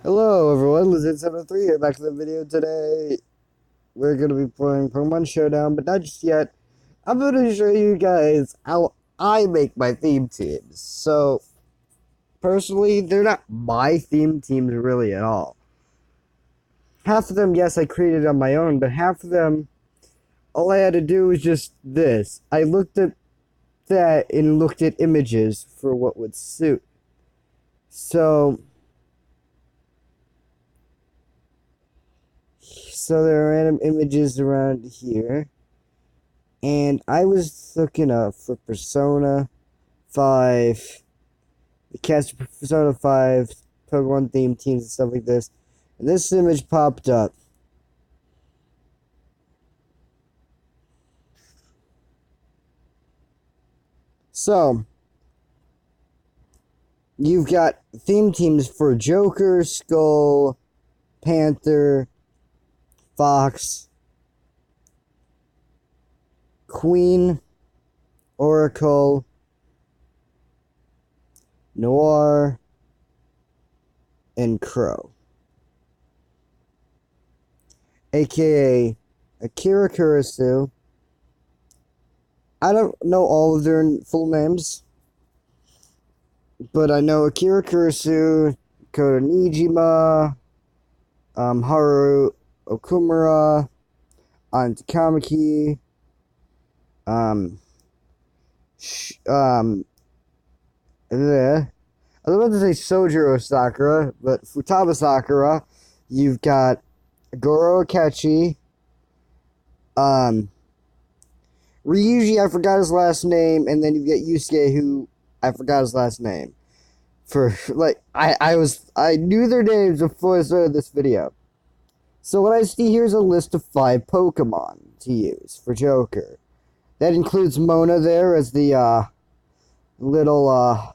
Hello everyone, Lizard73 here, back to the video today. We're going to be playing Pokemon Showdown, but not just yet. I'm going to show you guys how I make my theme teams. So, personally, they're not my theme teams really at all. Half of them, yes, I created on my own, but half of them, all I had to do was just this. I looked at that and looked at images for what would suit. So there are random images around here. And I was looking up for Persona 5, the cast of Persona 5, Pokemon themed teams and stuff like this. And this image popped up. So, you've got theme teams for Joker, Skull, Panther, Fox, Queen, Oracle, Noir, and Crow. AKA Akira Kurusu. I don't know all of their full names, but I know Akira Kurusu, Kota Nijima, Haru Okumura, Antakamaki, I was about to say Sojiro Sakura, but Futaba Sakura. You've got Goro Akechi, Ryuji, I forgot his last name, and then you've got Yusuke, who I forgot his last name. I knew their names before I started this video. So what I see here is a list of 5 Pokemon to use for Joker. That includes Mona there as the little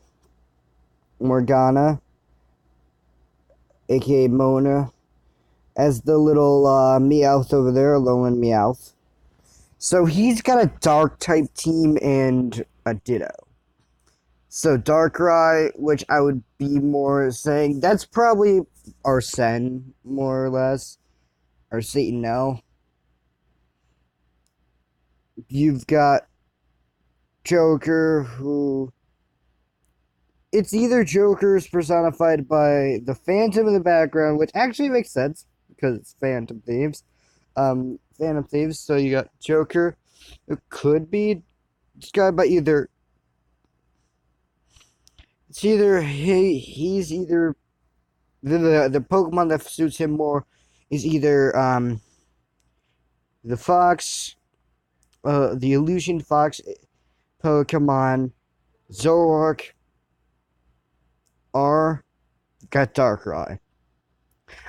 Morgana, aka Mona, as the little Meowth over there, Alolan Meowth. So he's got a Dark type team and a Ditto. So Darkrai, which I would be more saying, that's probably Arsene, more or less. Or Satan now. You've got Joker, who... It's either Joker's personified by the Phantom in the background, which actually makes sense, because it's Phantom Thieves. Phantom Thieves, so you got Joker. It could be described by either... It's either... He's either... The Pokemon that suits him more is either, the Fox... the Illusion Fox Pokemon, Zoroark, or got Darkrai.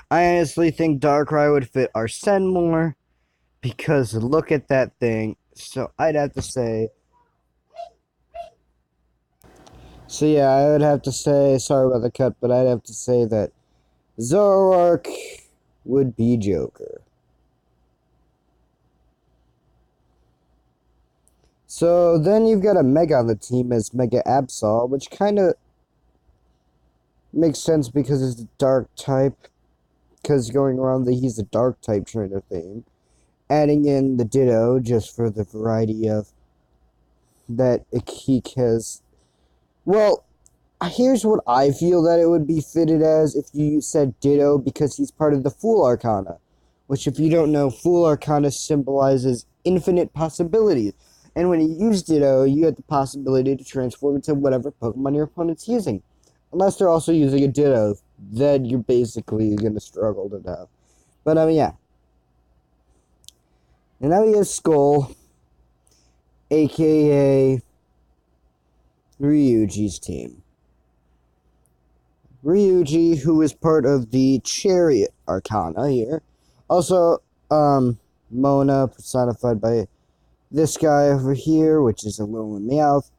I honestly think Darkrai would fit Arsene more, because look at that thing. So I'd have to say... So yeah, I would have to say, sorry about the cut, but I'd have to say that Zoroark would be Joker. So then you've got a Mega on the team as Mega Absol, which kind of makes sense because it's a Dark type. Because going around he's a Dark type trainer thing. Adding in the Ditto just for the variety of that he has. Well, here's what I feel that it would be fitted as if you said Ditto, because he's part of the Fool Arcana. Which, if you don't know, Fool Arcana symbolizes infinite possibilities. And when you use Ditto, you have the possibility to transform into whatever Pokemon your opponent's using. Unless they're also using a Ditto, then you're basically going to struggle to death. But, yeah. And now he has Skull, a.k.a. Ryuji's team. Ryuji, who is part of the Chariot Arcana here. Also, Mona, personified by this guy over here, which is Alolan Meowth.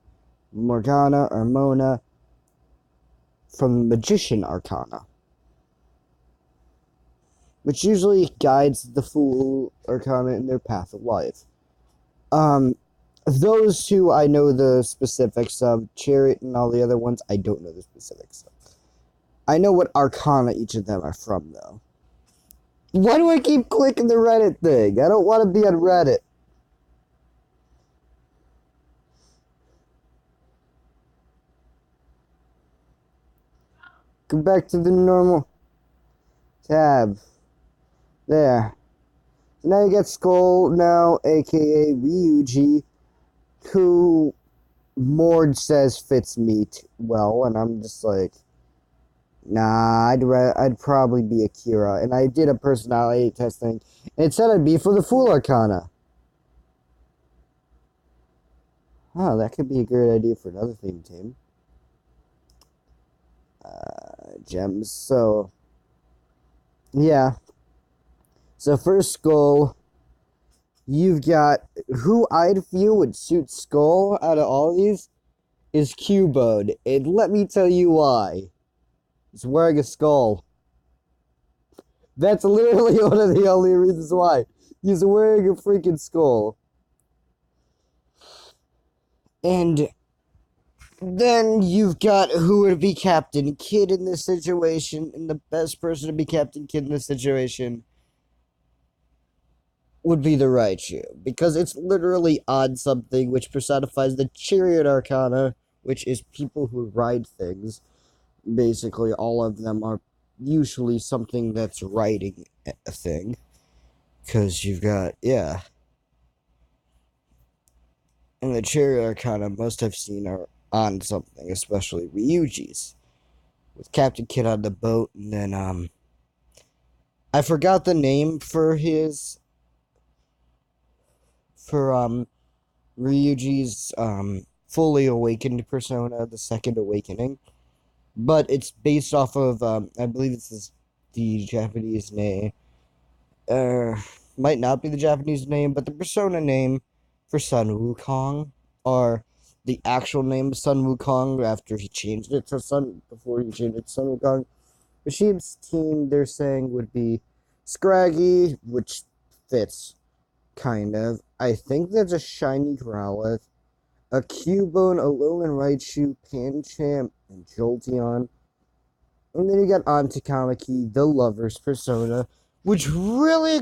Morgana, or Mona, from Magician Arcana, which usually guides the Fool Arcana in their path of life. Those two I know the specifics of. Chariot and all the other ones, I don't know the specifics of. I know what arcana each of them are from, though. Why do I keep clicking the Reddit thing? I don't want to be on Reddit. Go back to the normal tab. There. So now you get Skull now, aka Ryuji, who Mord says fits me well, and I'm just like, nah, I'd probably be Akira. And I did a personality testing, and it said I'd be for the Fool Arcana. Oh, that could be a great idea for another theme team. Gems. So, yeah. So first Skull, you've got who I'd feel would suit Skull out of all of these is Cubone, and let me tell you why. He's wearing a skull. That's literally one of the only reasons why. He's wearing a freaking skull. And then you've got who would be Captain Kid in this situation, and the best person to be Captain Kid in this situation would be the Raichu, because it's literally on something which personifies the Chariot Arcana, which is people who ride things. Basically, all of them are usually something that's riding a thing. Because you've got, yeah. And the Chariot Arcana most I've seen are on something, especially Ryuji's. With Captain Kid on the boat, and then, I forgot the name for his, for, Ryuji's, fully awakened persona, the second awakening. But it's based off of, I believe it's the Japanese name. Might not be the Japanese name, but the persona name for Sun Wukong, or the actual name of Sun Wukong after he changed it to before he changed it to Sun Wukong. Rashid's team, they're saying, would be Scraggy, which fits, kind of. I think there's a shiny Growlithe, a Cubone, a Alolan Raichu, Pancham, and Jolteon. And then you got Antakamaki, the Lover's persona, which really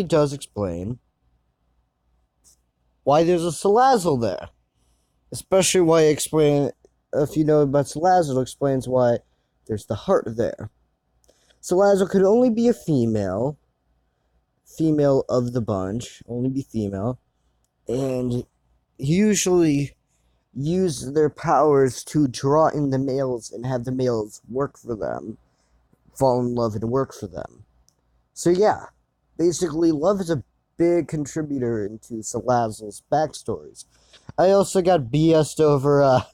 does explain why there's a Salazzle there. Especially why if you know about Salazzle, explains why there's the heart there. Salazzle could only be a female of the bunch, only be female, and usually use their powers to draw in the males and have the males work for them, fall in love and work for them. So yeah, basically love is a big contributor into Salazzle's backstories. I also got BS'd over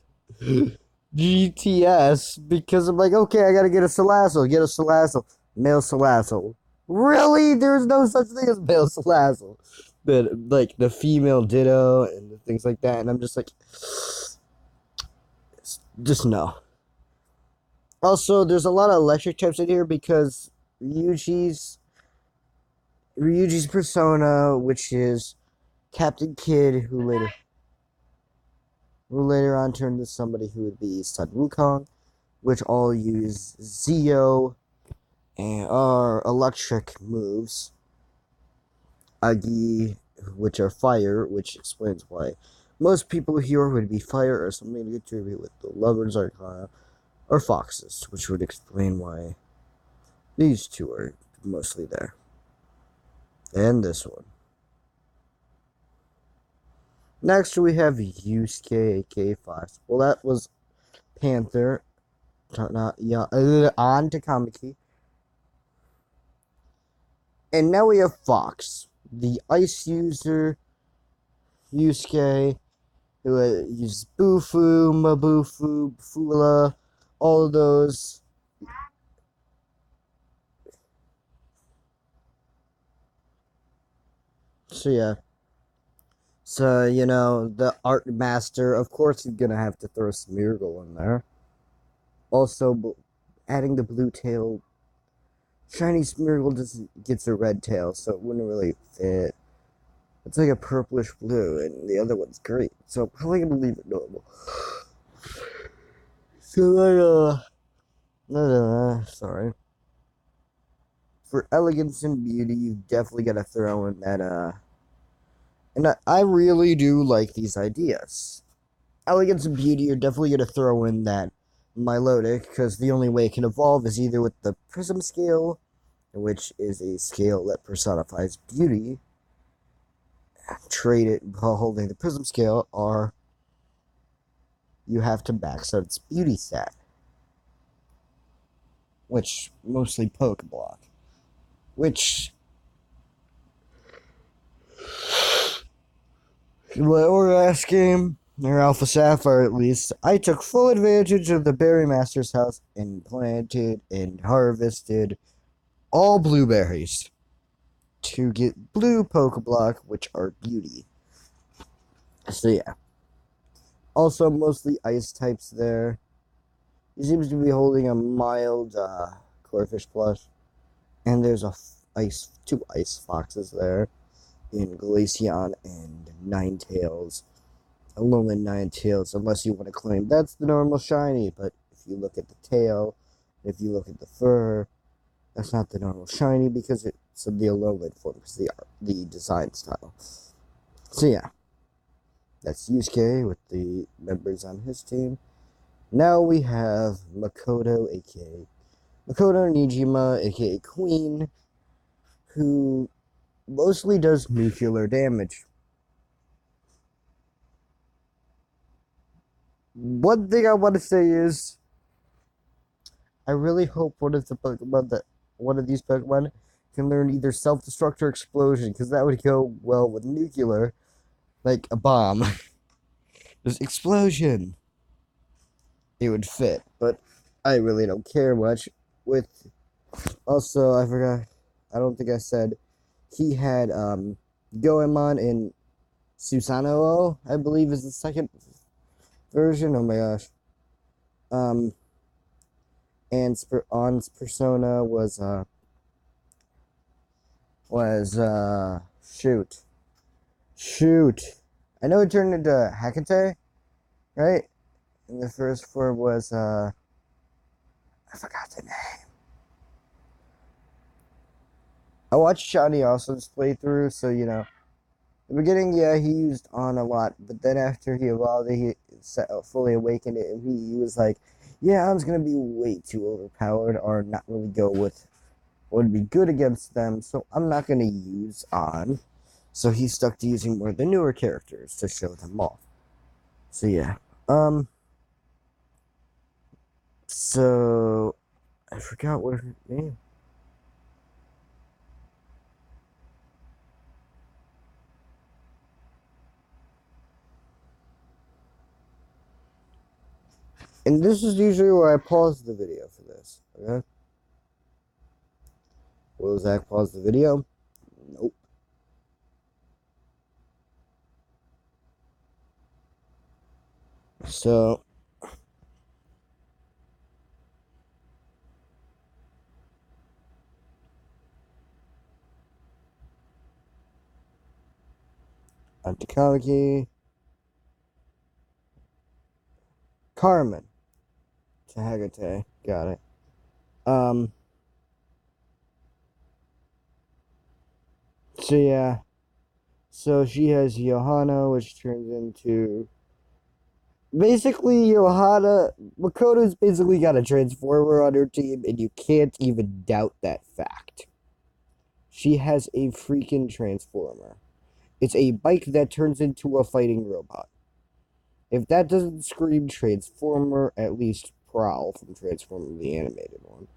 GTS because I'm like, okay, I gotta get a Salazzle, male Salazzle. Really? There's no such thing as male Salazzle. But like the female Ditto and things like that, and I'm just like, just no. Also, there's a lot of electric types in here because Ryuji's persona, which is Captain Kid, who later on turned into somebody who would be Sun Wukong, which all use Zeo and are electric moves. Agi, which are fire, which explains why most people here would be fire or something to contribute with the Lover's Arcana or Foxes, which would explain why these two are mostly there. And this one. Next we have Yusuke, aka Fox. Well, that was Panther, on Takamaki. And now we have Fox, the ice user, Yusuke, who uses Bufu, Mabufu, Bufula, all of those. So yeah. So, you know, the art master, of course he's gonna have to throw Smeargle in there. Also, adding the blue tail, shiny Smeargle just gets a red tail, so it wouldn't really fit. It's like a purplish blue, and the other one's green, so I'm probably gonna leave it normal. So, sorry. For elegance and beauty, you definitely gotta throw in that, and I really do like these ideas. Elegance and beauty, you're definitely gonna throw in that Milotic, because the only way it can evolve is either with the Prism scale, which is a scale that personifies beauty, trade it while holding the Prism scale, or you have to max out its beauty stat, which mostly Pokeblock. Which, or last game, or Alpha Sapphire at least, I took full advantage of the Berry Master's house and planted and harvested all blueberries to get blue Pokeblock, which are beauty. So yeah. Also, mostly ice types there. He seems to be holding a mild Corphish plush. And there's two ice foxes there in Glaceon and Ninetales. Alolan Ninetales, unless you want to claim that's the normal shiny, but if you look at the tail, if you look at the fur, that's not the normal shiny because it's the Alolan form, because the design style. So yeah, that's Yusuke with the members on his team. Now we have Makoto, aka Makoto Nijima, aka Queen, who mostly does nuclear damage. One thing I want to say is, I really hope one of these Pokemon can learn either self-destruct or explosion, because that would go well with nuclear, like a bomb. There's explosion. It would fit, but I really don't care much. With also, I forgot. I don't think I said he had Goemon in Susanoo, I believe is the second version. Oh my gosh. Um, and On's persona was shoot. I know it turned into Hecate, right? And the first form was I forgot the name. I watched Shawnee Austin's playthrough, so the beginning, yeah, he used On a lot, but then after he evolved it, he fully awakened it, and he was like, yeah, On's gonna be way too overpowered, or not really go with what would be good against them, so I'm not gonna use On. So he stuck to using more of the newer characters to show them off. So yeah. So I forgot what her name. And this is usually where I pause the video for this. Okay. Will Zach pause the video? Nope. So Antikagi, Carmen, Tahagate, got it. So yeah, so she has Johanna, which turns into basically Johanna. Makoto's basically got a transformer on her team, and you can't even doubt that fact. She has a freaking transformer. It's a bike that turns into a fighting robot. If that doesn't scream Transformer, at least Prowl from Transformer the animated one.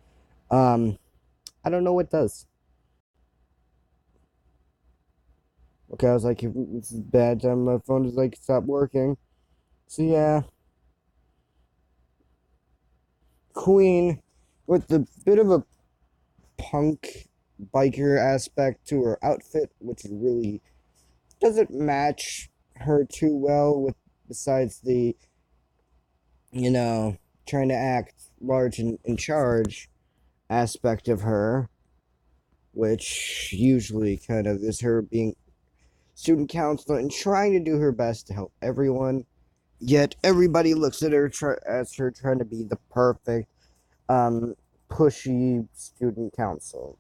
I don't know what does. Okay, I was like, if this is bad time, my phone is like, stop working. So yeah, Queen, with the bit of a punk biker aspect to her outfit, which really doesn't match her too well with, besides the, trying to act large and in charge aspect of her, which usually kind of is her being student counselor and trying to do her best to help everyone. Yet everybody looks at her as her trying to be the perfect, um, pushy student council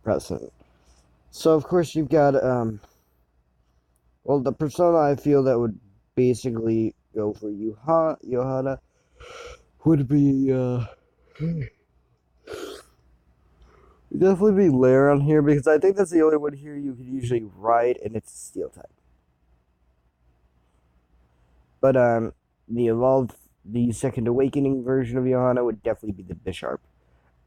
president. So of course you've got well, the persona I feel that would basically go for Johanna would be definitely be Lair on here because I think that's the only one here you could usually ride, and it's Steel type. But the Second Awakening version of Johanna would definitely be the Bisharp.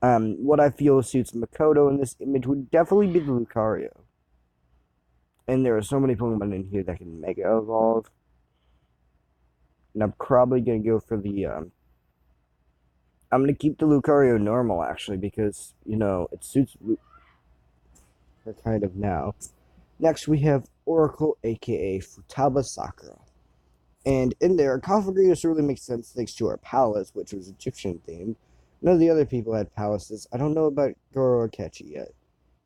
What I feel suits Makoto in this image would definitely be the Lucario. And there are so many Pokemon in here that can Mega Evolve. And I'm probably gonna go for the I'm gonna keep the Lucario normal actually because it suits her kind of now. Next we have Oracle, aka Futaba Sakura. And in there, Conflagranus really makes sense thanks to our palace, which was Egyptian themed. None of the other people had palaces. I don't know about Goro Akechi yet.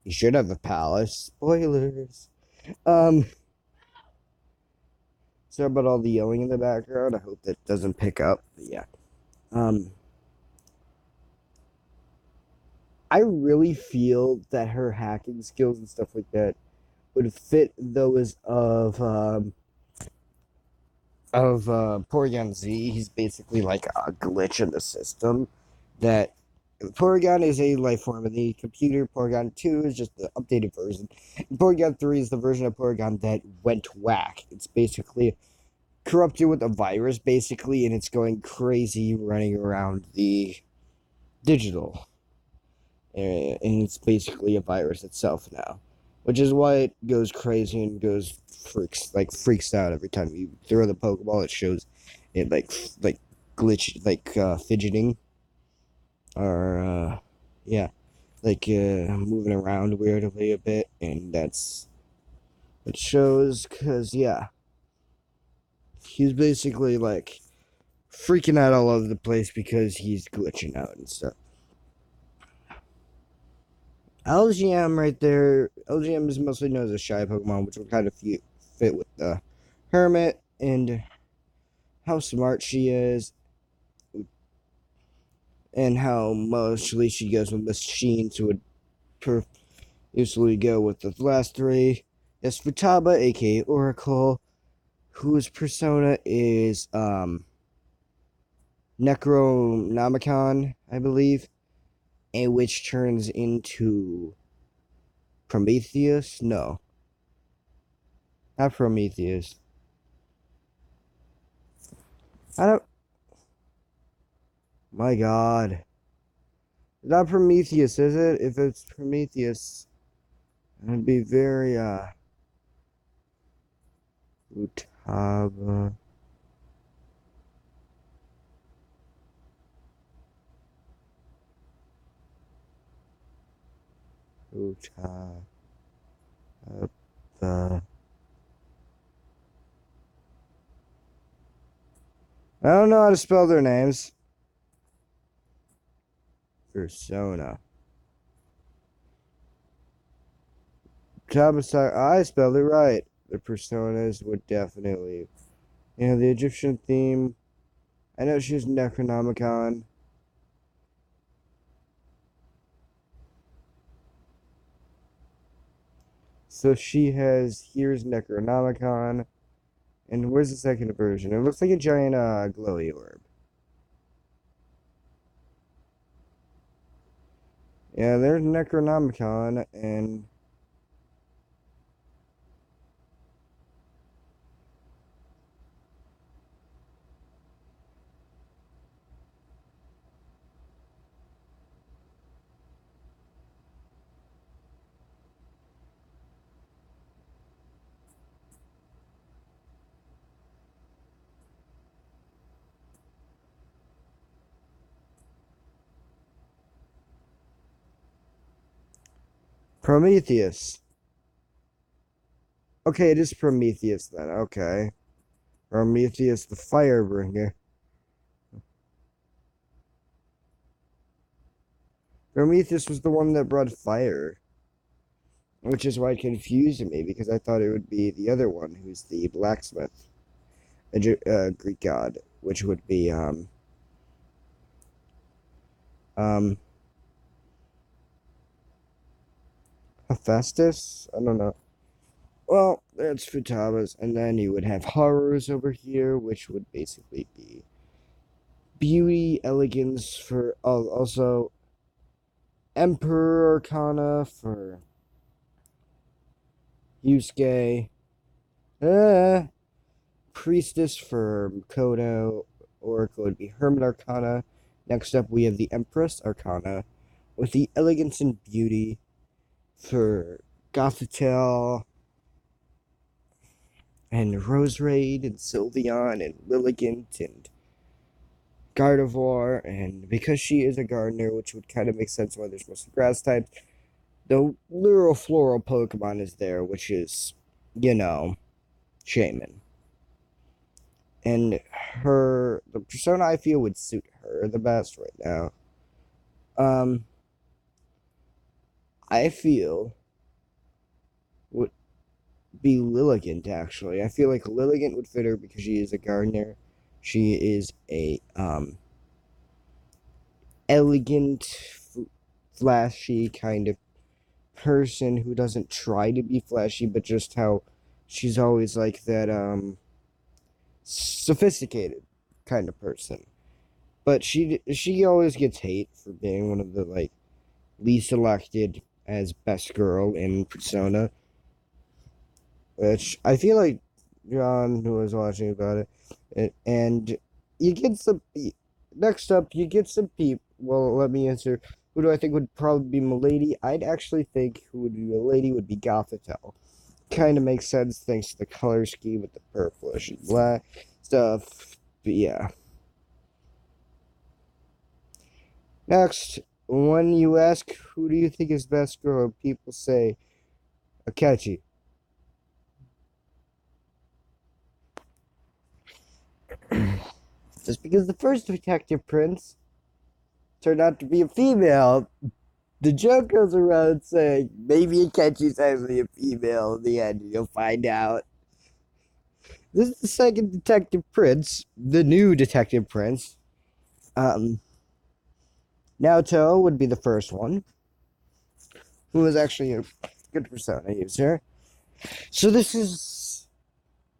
He should have a palace. Spoilers. Um, sorry about all the yelling in the background. I hope that doesn't pick up. But yeah. Um, I really feel that her hacking skills and stuff like that would fit those of Porygon Z. He's basically like a glitch in the system that Porygon is a life form of the computer. Porygon 2 is just the updated version. And Porygon 3 is the version of Porygon that went whack. It's basically corrupted with a virus, basically, and it's going crazy running around the digital. And it's basically a virus itself now. Which is why it goes crazy and freaks out every time you throw the Pokeball. It shows it like glitch, fidgeting, or yeah, moving around weirdly a bit, and that's it shows because yeah, he's basically like freaking out all over the place because he's glitching out and stuff. LGM right there. LGM is mostly known as a shy Pokemon, which would kind of fit with the Hermit and how smart she is, and how mostly she goes with machines who would usually go with the last three. Yes, Futaba, aka Oracle, whose persona is Necronomicon, I believe, and which turns into Prometheus. No, not Prometheus. I don't. My God, not Prometheus, is it? If it's Prometheus, it'd be very Futaba. Futaba. I don't know how to spell their names. Persona. Tabasai, I spelled it right. The personas would definitely. The Egyptian theme. I know she's Necronomicon. So she has. Here's Necronomicon. And where's the second version? It looks like a giant glowy orb. Yeah, there's Necronomicon, and Prometheus. Okay, it is Prometheus then. Okay. Prometheus the Firebringer. Prometheus was the one that brought fire. Which is why it confused me, because I thought it would be the other one, who's the blacksmith. Greek god, which would be um Hephaestus. I don't know. Well, that's Futaba's, and then you would have horrors over here, which would basically be beauty, elegance for also Emperor Arcana for Yusuke, uh, Priestess for Makoto, Oracle would be Hermit Arcana. Next up, we have the Empress Arcana with the elegance and beauty for Gothitelle and Rose Raid and Sylveon and Lilligant and Gardevoir, and because she is a gardener, which would kind of make sense why there's mostly grass types, the literal floral Pokemon is there, which is, you know, Shaman. And the persona I feel would suit her the best right now. Um, I feel would be Lilligant, actually. I feel like Lilligant would fit her because she is a gardener. She is a, elegant, flashy kind of person who doesn't try to be flashy, but just how she's always like that sophisticated kind of person. But she always gets hate for being one of the like least elected as best girl in Persona, which I feel like John who was watching about it, and you get some. Next up, you get some people. Well, let me answer. Who do I think would probably be Milady? I'd actually think who would be Milady would be Gothitelle. Kind of makes sense thanks to the color scheme with the purplish and black stuff. But yeah. Next, when you ask who do you think is best girl, people say Akechi. Just because the first Detective Prince turned out to be a female, the joke goes around saying maybe Akechi's actually a female in the end. You'll find out. This is the second Detective Prince, the new Detective Prince. Um, Naoto would be the first one, who was actually a good persona user. So this is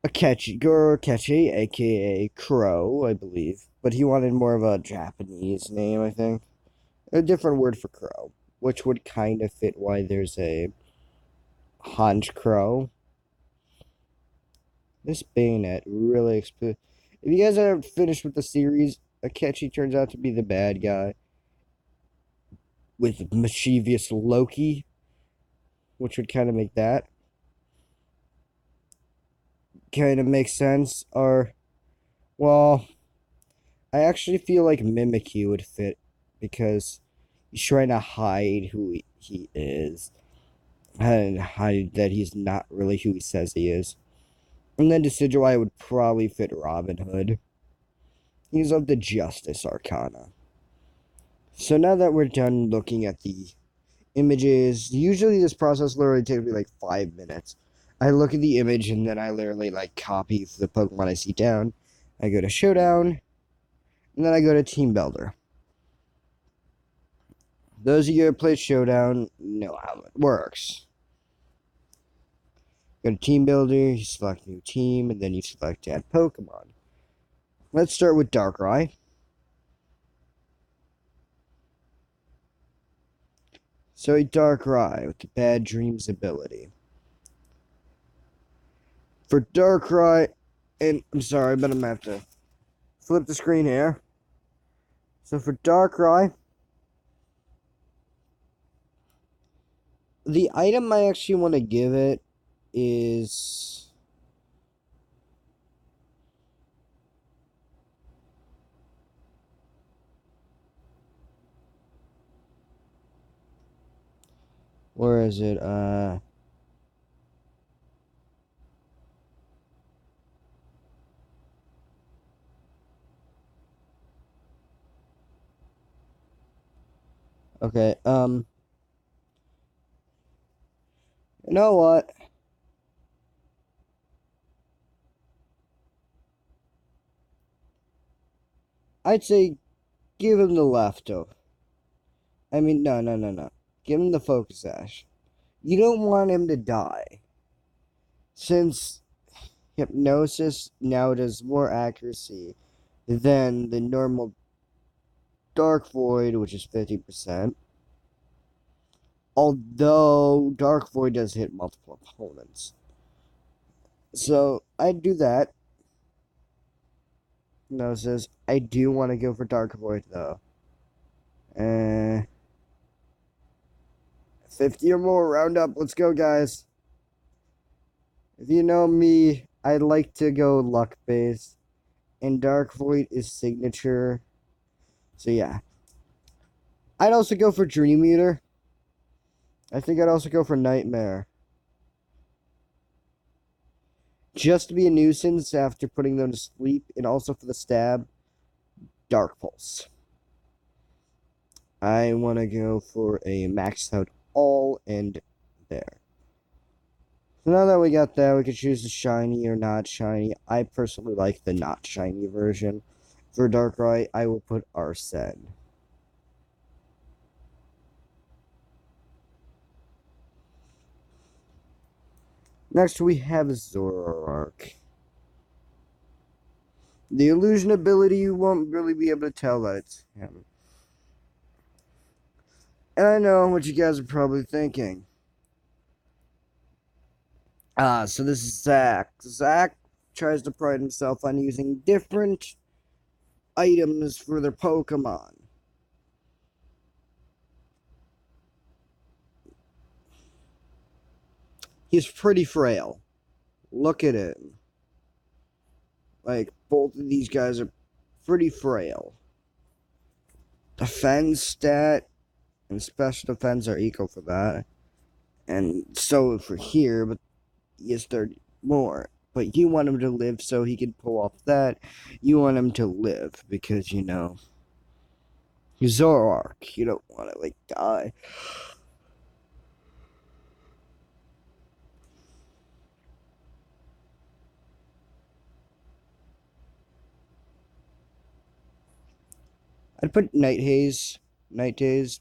Goro Akechi, aka Crow, I believe. But he wanted more of a Japanese name, I think. A different word for crow, which would kind of fit why there's a Hanj Crow. This bayonet really If you guys are finished with the series, Akechi turns out to be the bad guy with mischievous Loki, which would kind of make that kind of make sense. Or, well, I actually feel like Mimikyu would fit because he's trying to hide who he is and hide that he's not really who he says he is. And then Decidueye would probably fit Robin Hood. He's of the Justice Arcana. So now that we're done looking at the images, usually this process literally takes me like 5 minutes. I look at the image and then I literally like copy the Pokemon I see down. I go to Showdown, and then I go to Team Builder. Those of you who play Showdown know how it works. Go to Team Builder, you select new team, and then you select add Pokemon. Let's start with Darkrai. So a Darkrai with the Bad Dreams ability. For Darkrai, and I'm sorry, but I'm gonna have to flip the screen here. So for Darkrai, the item I actually want to give it is where is it? Okay, you know what? I'd say give him the leftover. I mean, no. Give him the focus sash. You don't want him to die. Since hypnosis now does more accuracy than the normal Dark Void, which is 50%. Although Dark Void does hit multiple opponents. So I'd do that. Hypnosis. I do want to go for Dark Void though. 50 or more, round up. Let's go, guys. If you know me, I like to go luck based. And Dark Void is signature. So yeah. I'd also go for Dream Eater. I think I'd also go for Nightmare. Just to be a nuisance after putting them to sleep, and also for the stab, Dark Pulse. I want to go for a maxed out all and there. So now that we got that, we can choose the shiny or not shiny. I personally like the not shiny version. For Darkrai, I will put Arsene. Next, we have Zoroark. The illusion ability, you won't really be able to tell that it's him. And I know what you guys are probably thinking. So this is Zach. Zach tries to pride himself on using different items for their Pokemon. He's pretty frail. Look at him. Like, both of these guys are pretty frail. Defense stat and special defense are equal for that. And so for here, but he is 30 more. But you want him to live so he can pull off that. You want him to live because, you know, Zoroark. You don't want to, like, die. I'd put Night Days,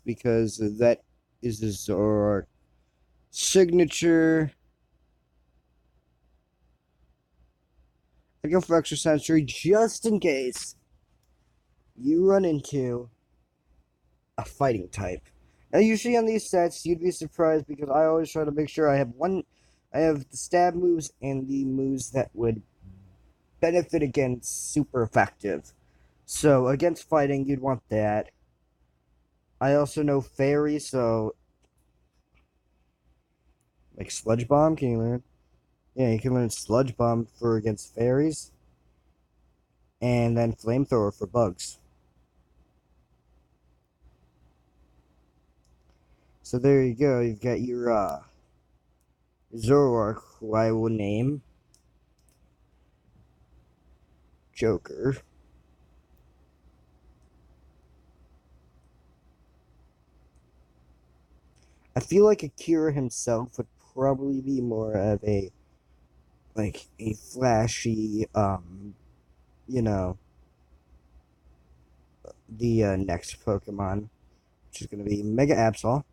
because that is the Zoroark signature. I'd go for Extra Sensory just in case you run into a fighting type. Now, usually on these sets, you'd be surprised because I always try to make sure I have the stab moves and the moves that would benefit against super effective. So, against fighting, you'd want that. I also know Fairy, so like Sludge Bomb, can you learn? Yeah, you can learn Sludge Bomb for against fairies. And then Flamethrower for bugs. So there you go. You've got your Zoroark, who I will name Joker. I feel like Akira himself would probably be more of a flashy, you know, the next Pokemon, which is going to be Mega Absol.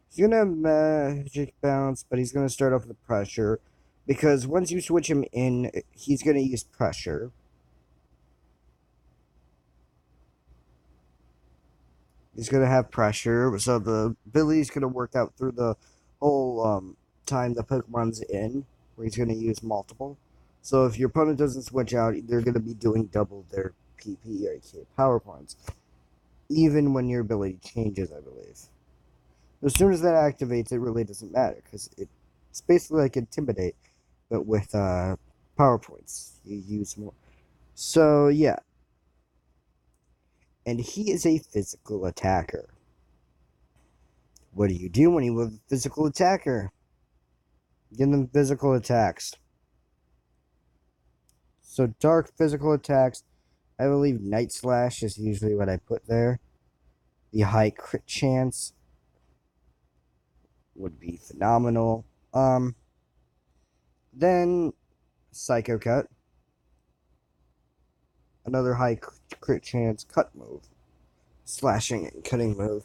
He's going to have Magic Bounce, but he's going to start off with Pressure, because once you switch him in, he's going to use Pressure. He's going to have Pressure, so the ability's going to work out through the whole time the Pokemon's in, where he's going to use multiple. So if your opponent doesn't switch out, they're going to be doing double their PP or power points, even when your ability changes, I believe. As soon as that activates, it really doesn't matter, because it's basically like Intimidate, but with power points. You use more. So, yeah. And he is a physical attacker. What do you do when you have a physical attacker? Give them physical attacks. So, dark physical attacks. I believe Night Slash is usually what I put there. The high crit chance would be phenomenal. Then Psycho Cut. Another high crit chance cut move. Slashing and cutting move.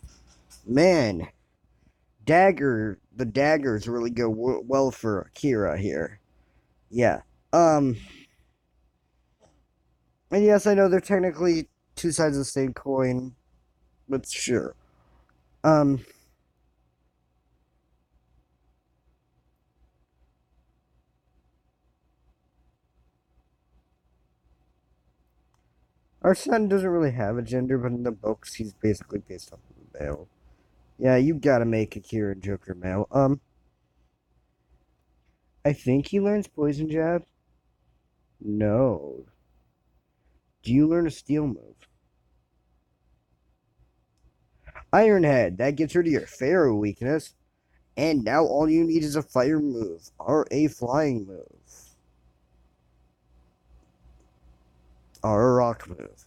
Man, the daggers really go well for Akira here. Yeah. Um, and yes, I know they're technically two sides of the same coin, but sure. Um, our son doesn't really have a gender, but in the books, he's basically based off of a male. Yeah, you gotta make Akira and Joker male. I think he learns poison jab. No. Do you learn a steel move? Iron Head. That gets rid of your Pharaoh weakness. And now all you need is a fire move or a flying move or a rock move.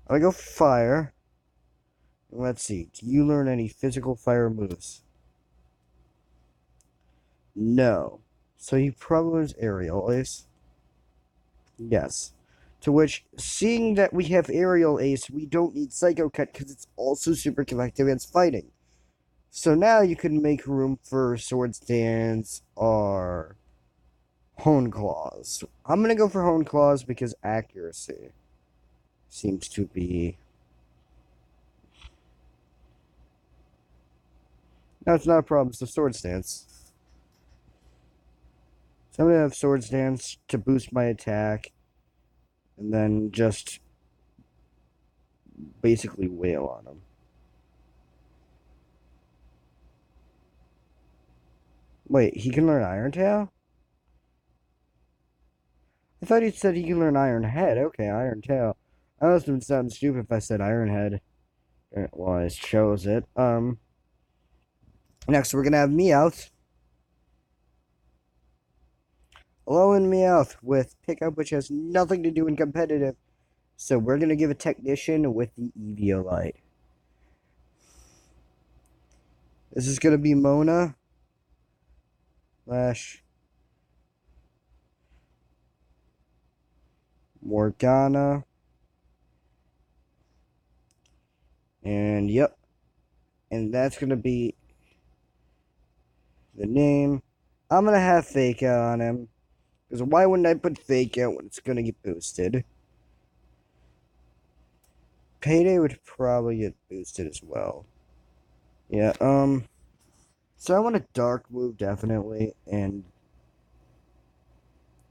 I'm gonna go fire. Let's see. Do you learn any physical fire moves? No. So he probably learns aerial ace. Yes. To which, seeing that we have aerial ace, we don't need psycho cut because it's also super collective against fighting. So now you can make room for sword stance or hone claws. I'm gonna go for hone claws because accuracy seems to be. No, it's not a problem. It's the sword stance. So I'm gonna have sword stance to boost my attack, and then just basically wail on him. Wait, he can learn Iron Tail? I thought he said he can learn Iron Head. Okay, Iron Tail. I must have sounded stupid if I said Iron Head. Well, I chose it. Next we're gonna have Meowth. Hello and Meowth with pickup, which has nothing to do in competitive. So we're gonna give a technician with the Eviolite. This is gonna be Mona. Slash Morgana. And yep. And that's gonna be the name. I'm gonna have Fake Out on him. Because why wouldn't I put Fake Out when it's gonna get boosted? Payday would probably get boosted as well. Yeah, so I want a dark move definitely, and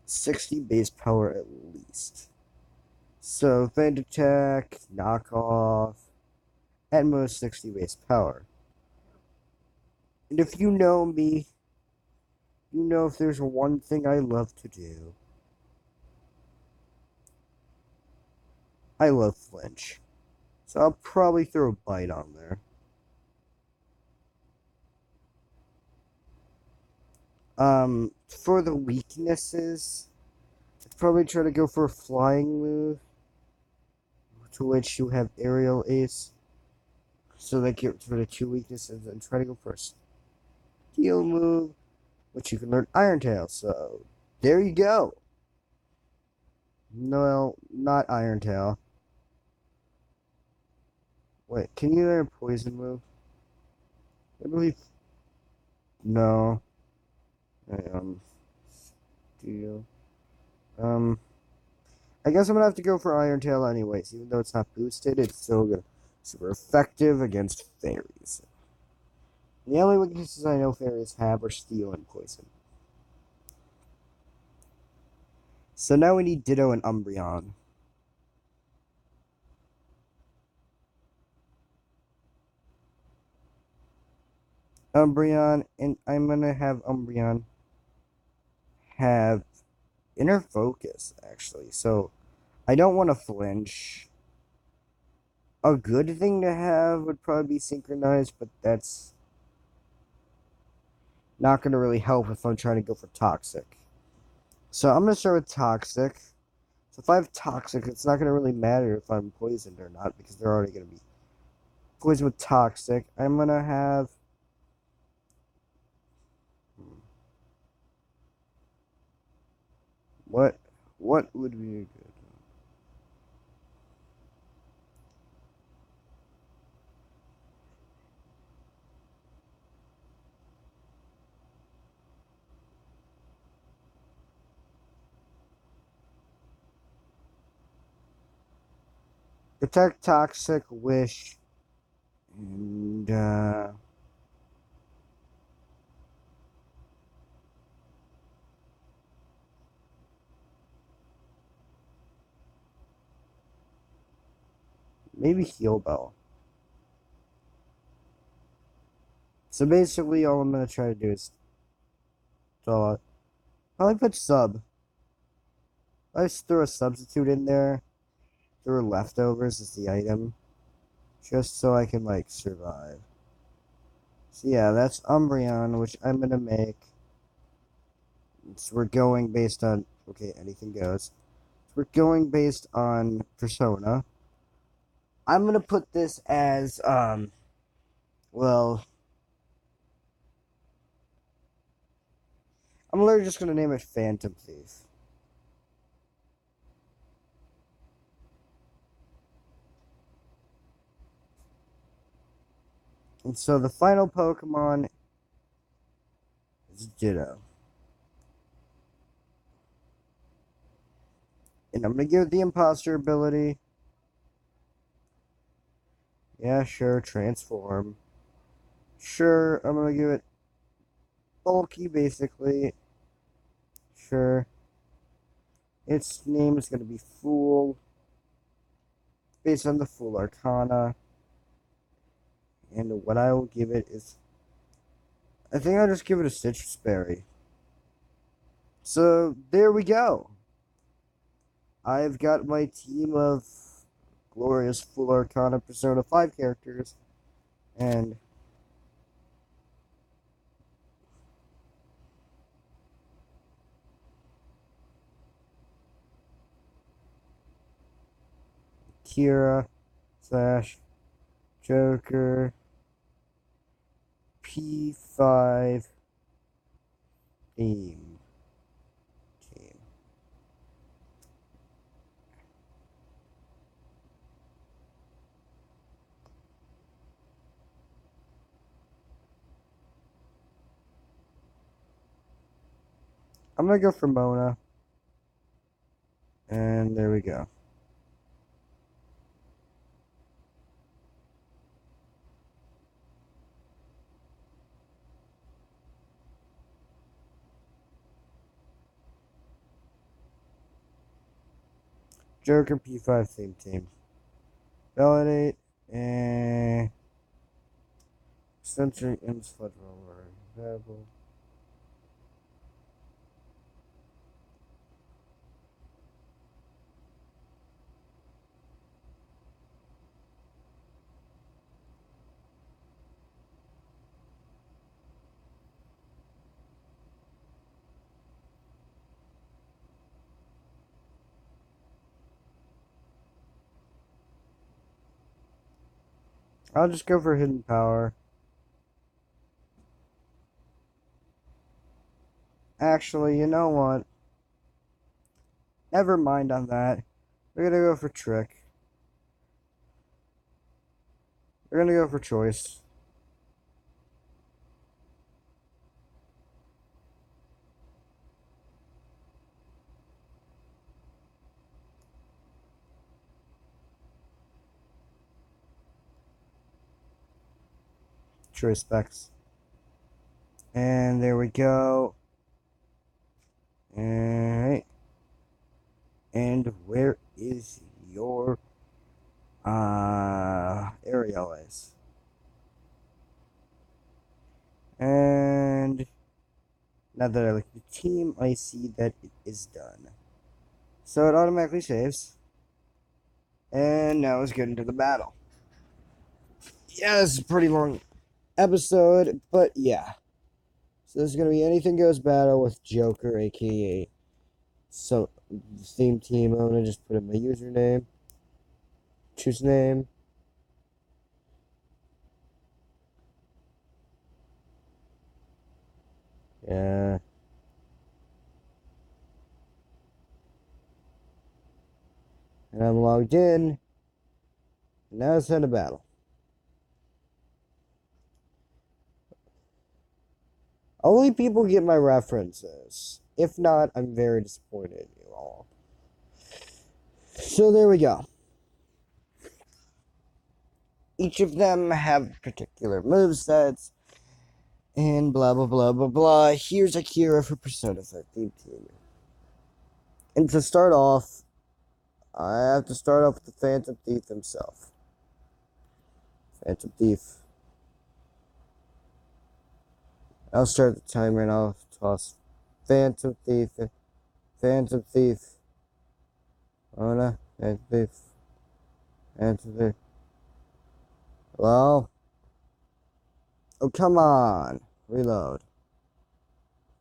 60 base power at least. So Fend Attack, Knockoff, at most 60 base power. And if you know me, you know if there's one thing I love to do, I love flinch. So I'll probably throw a bite on there. For the weaknesses, I'd probably try to go for a flying move, to which you have aerial ace. So that gets rid of two weaknesses, and try to go for a steel move, which you can learn Iron Tail. So there you go. No, not Iron Tail. Wait, can you learn a poison move? I believe. No. Steel. Um, I guess I'm gonna have to go for Iron Tail anyways. Even though it's not boosted, it's still good. Super effective against fairies. The only weaknesses I know fairies have are steel and poison. So now we need Ditto and Umbreon. Umbreon, and I'm gonna have Umbreon have inner focus, actually. So I don't want to flinch. A good thing to have would probably be synchronized, but that's not going to really help if I'm trying to go for toxic. So I'm going to start with toxic. So if I have toxic, it's not going to really matter if I'm poisoned or not because they're already going to be poisoned with toxic. I'm going to have what would be good? Detect Toxic Wish. And, maybe Heal Bell. So basically, all I'm going to try to do is. So, I put sub. I just throw a substitute in there. Throw leftovers as the item. Just so I can, like, survive. So yeah, that's Umbreon, which I'm going to make. So we're going based on. Okay, anything goes. So we're going based on Persona. I'm going to put this as, well. I'm literally just going to name it Phantom Thief. And so the final Pokemon is Ditto. And I'm going to give it the Imposter ability. Yeah, sure, Transform. Sure, I'm going to give it Bulky, basically. Sure. Its name is going to be Fool. Based on the Fool Arcana. And what I will give it is. I think I'll just give it a Citrus Berry. So, there we go. I've got my team of glorious Full Arcana Persona 5 characters, and Akira slash Joker P5 team. I'm gonna go for Mona. And there we go. Joker P5 theme team. Validate and Century M's Flood Roller. Available. I'll just go for Hidden Power. Actually, you know what? Never mind on that. We're gonna go for Trick. We're gonna go for Choice. Choice specs. And there we go. Alright. And where is your Ariel is? And now that I look at the team, I see that it is done. So it automatically saves. And now let's get into the battle. Yeah, this is a pretty long episode, but yeah. So this is gonna be anything goes battle with Joker, aka so the theme team. I'm gonna just put in my username, choose name. Yeah. And I'm logged in. And now it's time to battle. Only people get my references. If not, I'm very disappointed in you all. So there we go. each of them have particular movesets, and blah blah blah blah blah. Here's Akira for Persona 13 team. And to start off, I have to start off with the Phantom Thief himself. Phantom Thief. I'll start the timer and I'll toss Phantom Thief. Phantom Thief. Oh no, Phantom Thief. Phantom Thief. Hello? Oh, come on. Reload.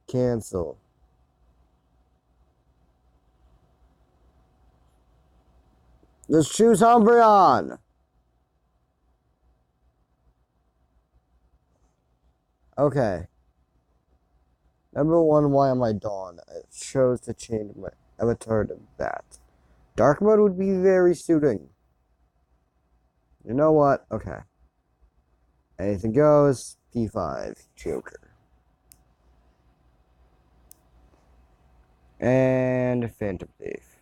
Cancel. Let's choose Umbreon. Okay. Number one, why am I Dawn? I chose to change my avatar to that. Dark mode would be very suiting. You know what? Okay. Anything goes. P5. Joker. And Phantom Thief.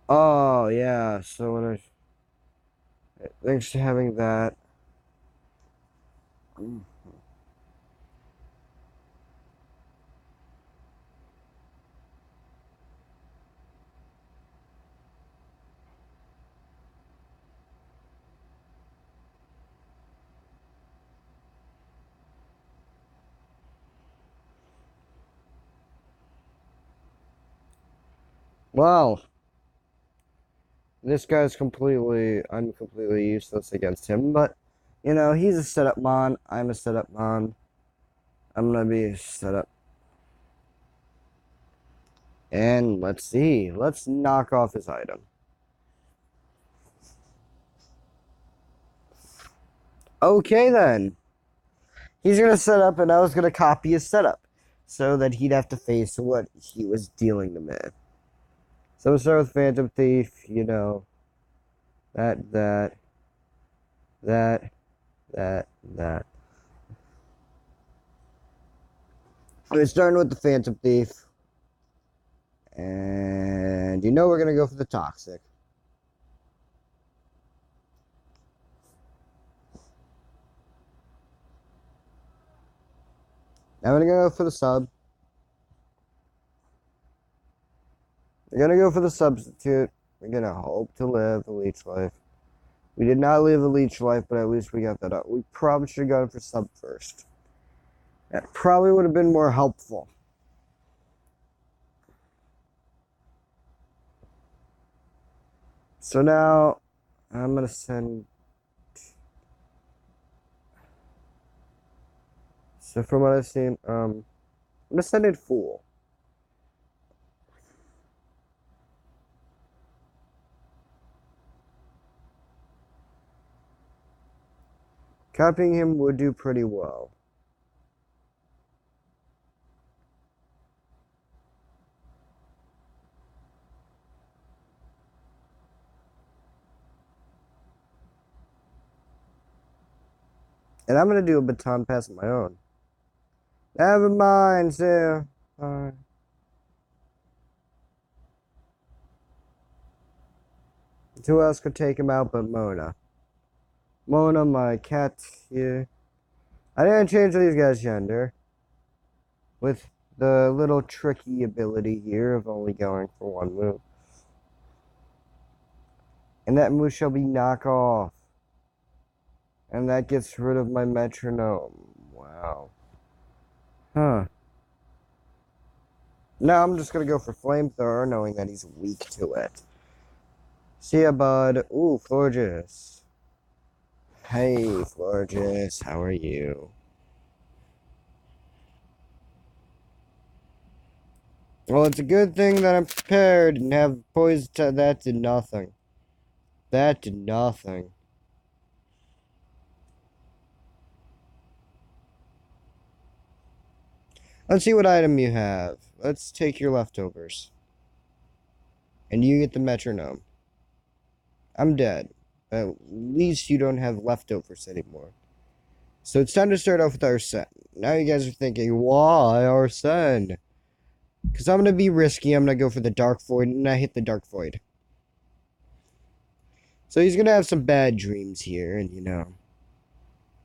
Oh, yeah. So when thanks to having that. Well, this guy's I'm completely useless against him, but, you know, he's a setup mon, I'm a setup mon. I'm gonna be a setup. And let's see, let's knock off his item. Okay then. He's gonna set up and I was gonna copy his setup so that he'd have to face what he was dealing to me. So we'll start with Phantom Thief, you know. That. We're starting with the Phantom Thief. And you know we're gonna go for the Toxic. Now we're gonna go for the sub. We're gonna go for the substitute. We're gonna hope to live a leech life. We did not live a leech life, but at least we got that up. We probably should have gone for sub first. That probably would have been more helpful. So now I'm gonna send. So from what I've seen, I'm gonna send in Fool. Copying him would do pretty well. And I'm gonna do a baton pass of my own. Never mind, sir. Who else could take him out but Mona? Mona, my cat here. I didn't change these guys' gender. With the little tricky ability here of only going for one move. And that move shall be knock off. And that gets rid of my metronome. Wow. Huh. Now I'm just gonna go for Flamethrower, knowing that he's weak to it. See ya, bud. Ooh, Florges. Hey, Florges, how are you? Well, it's a good thing that I'm prepared and have poison. That did nothing. That did nothing. Let's see what item you have. Let's take your leftovers. And you get the metronome. I'm dead. At least you don't have leftovers anymore. So it's time to start off with Arsene. Now you guys are thinking, why Arsene? Because I'm going to be risky. I'm going to go for the Dark Void, and I hit the Dark Void. So he's gonna have some bad dreams here, and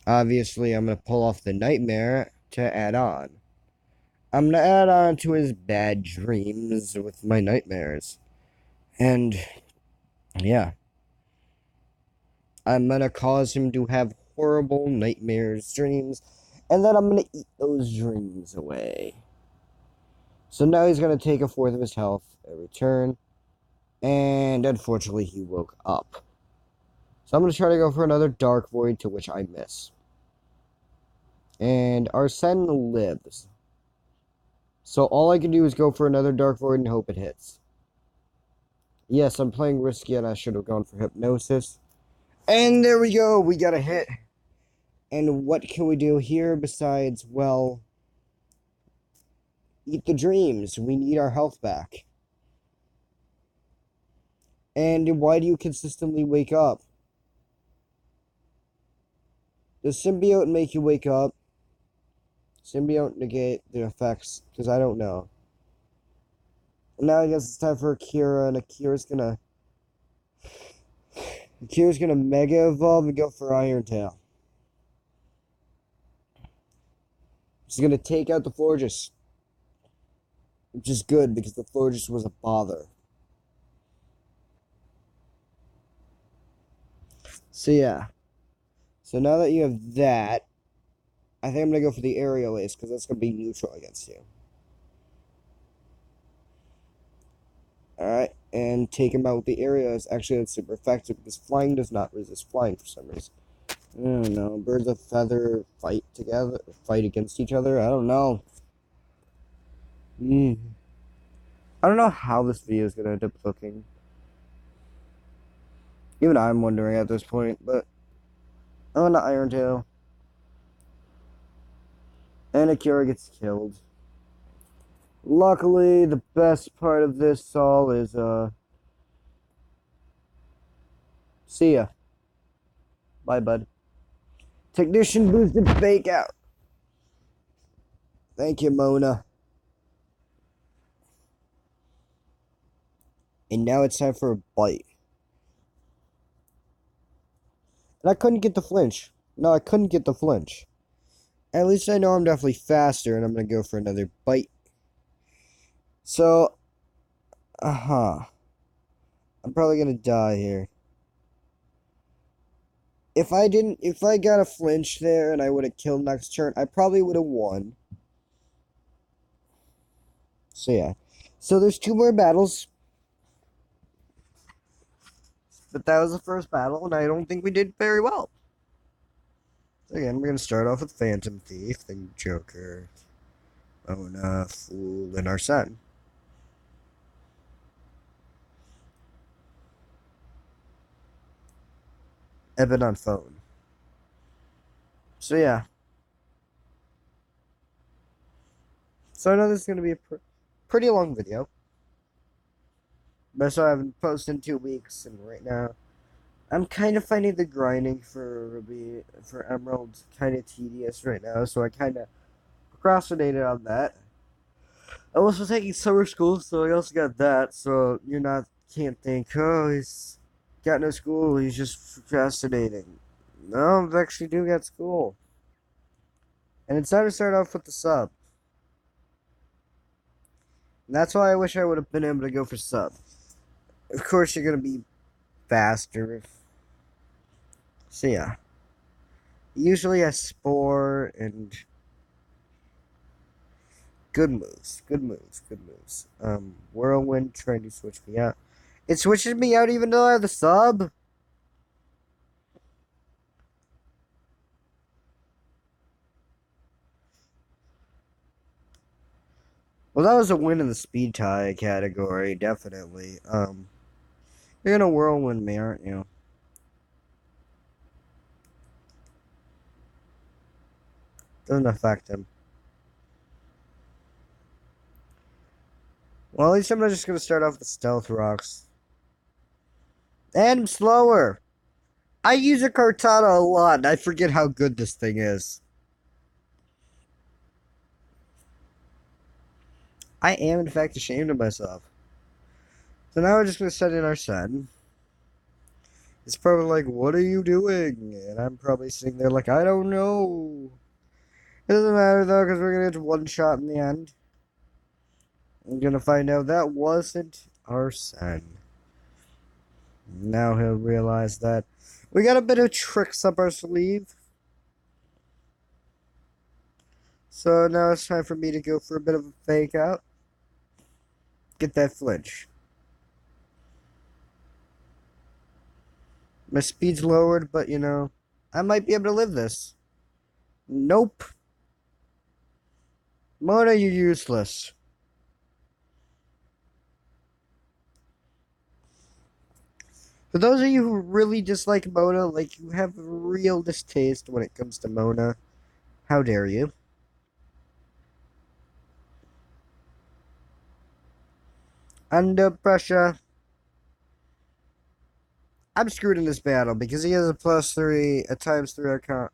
obviously I'm gonna pull off the nightmare to add on. I'm gonna add on to his bad dreams with my nightmares. And yeah, I'm gonna cause him to have horrible nightmares, dreams, and then I'm gonna eat those dreams away. So now he's gonna take a fourth of his health every turn, and unfortunately he woke up. So I'm gonna try to go for another Dark Void, to which I miss. And Arsene lives. So all I can do is go for another Dark Void and hope it hits. Yes, I'm playing risky and I should have gone for Hypnosis. And there we go, we got a hit. And what can we do here besides, well, eat the dreams? We need our health back. And why do you consistently wake up? Does Symbiote make you wake up? Symbiote negate the effects, because I don't know. And now I guess it's time for Akira, and Akira's gonna Mega Evolve and go for Iron Tail. She's gonna take out the Florges. Which is good, because the Florges was a bother. So yeah. So now that you have that, I think I'm gonna go for the Aerial Ace, because that's gonna be neutral against you. Alright, and take him out with the Aerial Ace. Actually, that's super effective, because flying does not resist flying for some reason. I don't know. Birds of Feather fight against each other? I don't know. I don't know how this video is going to end up looking. Even I'm wondering at this point, but... Oh, not Iron Tail. And Akira gets killed. Luckily, the best part of this all is, see ya. Bye, bud. Technician boosted fake out. Thank you, Mona. And now it's time for a bite. And I couldn't get the flinch. No, I couldn't get the flinch. At least I know I'm definitely faster, and I'm going to go for another bite. So, I'm probably going to die here. If I got a flinch there and I would have killed next turn, I probably would have won. So yeah. So there's 2 more battles. But that was the first battle, and I don't think we did very well. So again, we're going to start off with Phantom Thief, then Joker, Mona, Fool, and Arsene. Evan on phone. So yeah. So I know this is going to be a pretty long video. But so I haven't posted in 2 weeks, and right now I'm kind of finding the grinding for Ruby, for Emerald, kind of tedious right now, so I kind of procrastinated on that. I was also taking summer school, so I also got that, so can't think, oh, he's got no school, he's just procrastinating. No, I actually do got school. And it's time to start off with the sub. And that's why I wish I would have been able to go for sub. Of course, you're going to be faster. So yeah. Usually a Spore and good moves. Whirlwind trying to switch me out. It switches me out even though I have the sub? Well, that was a win in the speed tie category, definitely. You're gonna Whirlwind me, aren't you? Doesn't affect him. Well, at least I'm just gonna start off with the Stealth Rocks. And I'm slower! I use a Kartana a lot, and I forget how good this thing is. I am, in fact, ashamed of myself. So now we're just gonna set in our sun. It's probably like, what are you doing? And I'm probably sitting there like, I don't know. It doesn't matter though, because we're gonna get one shot in the end. I'm gonna find out that wasn't our son. Now he'll realize that we got a bit of tricks up our sleeve. So now it's time for me to go for a bit of a fake out. Get that flinch. My speed's lowered, but you know, I might be able to live this. Nope. Mona, you're useless. For those of you who really dislike Mona, like you have a real distaste when it comes to Mona, how dare you? Under pressure. I'm screwed in this battle because he has a +3, a ×3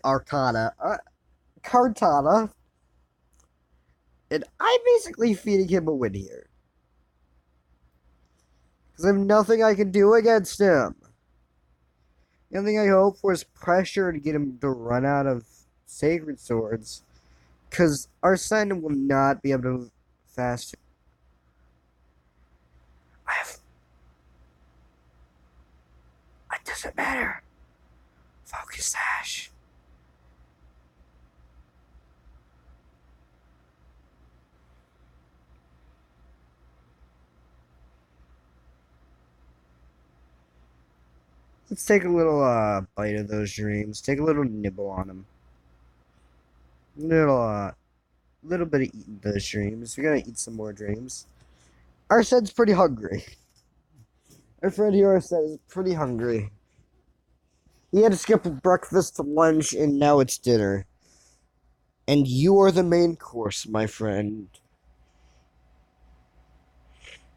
Arcana. Cartana. And I'm basically feeding him a win here. Because I have nothing I can do against him. The only thing I hope for is pressure to get him to run out of Sacred Swords. Because our son will not be able to fast. It doesn't matter. Focus Sash. Let's take a little bite of those dreams. Take a little nibble on them. Little bit of eating those dreams. We're gonna eat some more dreams. Arsen's pretty hungry. Our friend here, Arsen, is pretty hungry. He had to skip breakfast to lunch, and now it's dinner. And you are the main course, my friend.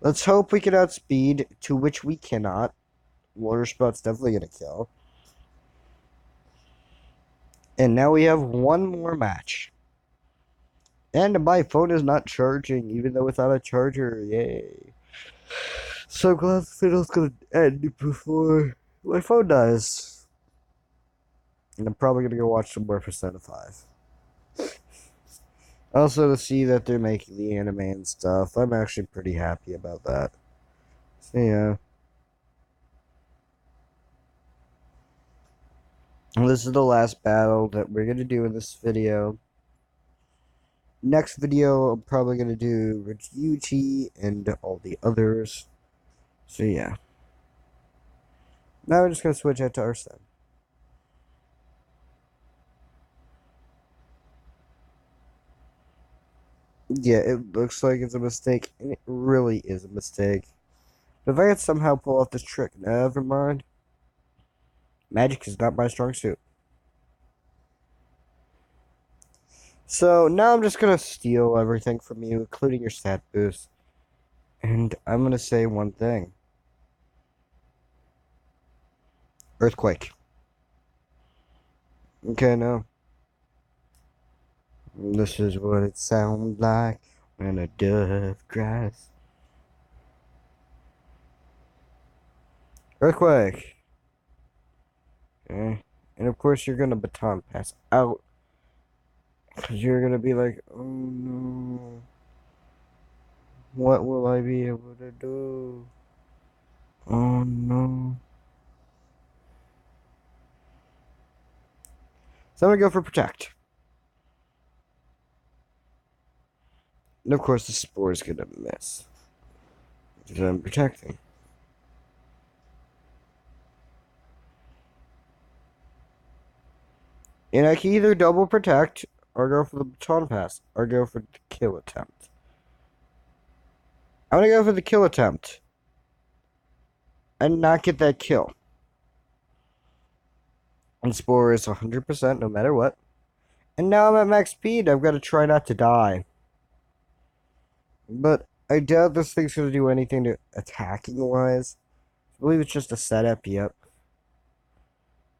Let's hope we can outspeed, to which we cannot. Water Spout's definitely gonna kill. And now we have one more match. And my phone is not charging, even though without a charger. Yay. So glad the video's gonna end before my phone dies. And I'm probably gonna go watch some more Persona 5. Also, to see that they're making the anime and stuff, I'm actually pretty happy about that. So, yeah. And this is the last battle that we're gonna do in this video. Next video, I'm probably gonna do Ryuji and all the others. So, yeah. Now we're just gonna switch out to Arsen. Yeah, it looks like it's a mistake, and it really is a mistake. But if I could somehow pull off this trick, never mind. Magic is not my strong suit. So now I'm just gonna steal everything from you, including your stat boost. And I'm gonna say one thing. Earthquake. Okay, no. This is what it sounds like when a dove cries. Earthquake. Okay. And of course you're gonna baton pass out. Because you're gonna be like, oh no. What will I be able to do? Oh no. So I'm gonna go for protect. And of course the spore is gonna miss. Because I'm protecting. And I can either double protect, or go for the baton pass, or go for the kill attempt. I'm gonna go for the kill attempt. And not get that kill. And Spore is 100% no matter what. And now I'm at max speed. I've got to try not to die. But I doubt this thing's going to do anything to attacking-wise. I believe it's just a setup, yep.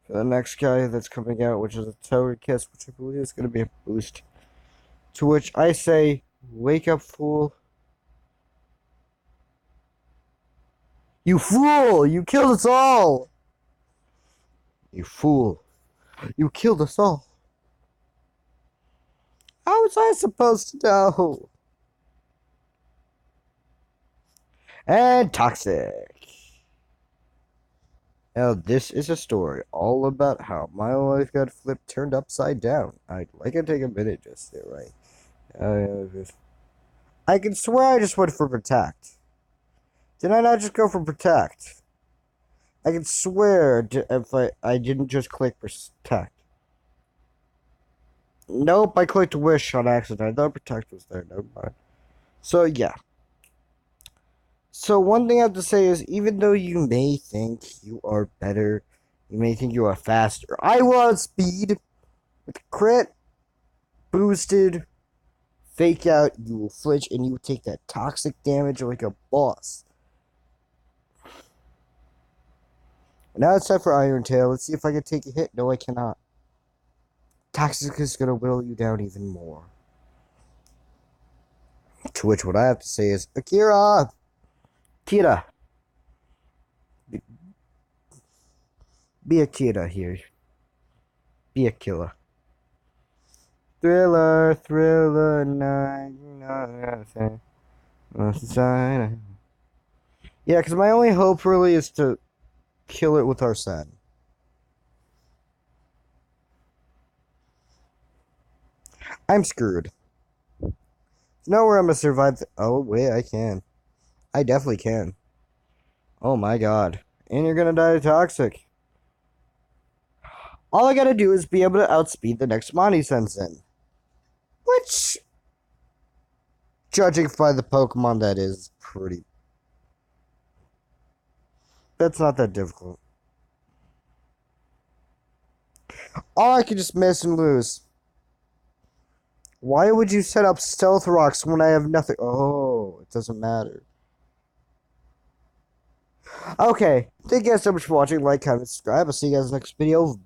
For the next guy that's coming out, which is a Tower Kiss, which I believe is going to be a boost. To which I say, wake up, fool. You fool! You killed us all! You fool. You killed us all. How was I supposed to know? And toxic. Now, this is a story all about how my life got flipped, turned upside down. I'd like to take a minute just there, right? I can swear I just went for protect. Did I not just go for protect? I can swear if I didn't just click protect. Nope, I clicked wish on accident. I thought protect was there. Never mind. So, yeah. So, one thing I have to say is, even though you may think you are better, you may think you are faster, I was speed with crit, boosted, fake out, you will flinch, and you will take that toxic damage like a boss. Now it's time for Iron Tail. Let's see if I can take a hit. No, I cannot. Toxic is going to whittle you down even more. To which what I have to say is, Akira! Akira! Be Akira here. Be a killer. Thriller, thriller, night, yeah, because my only hope really is to kill it with our son. I'm screwed. Nowhere I'm gonna survive. Oh, wait, I can. I definitely can. Oh my god. And you're gonna die of toxic. All I gotta do is be able to outspeed the next Monty sends in. Which, judging by the Pokemon, that is pretty... That's not that difficult. Or I could just miss and lose. Why would you set up Stealth Rocks when I have nothing? Oh, it doesn't matter. Okay, thank you guys so much for watching. Like, comment, subscribe. I'll see you guys in the next video.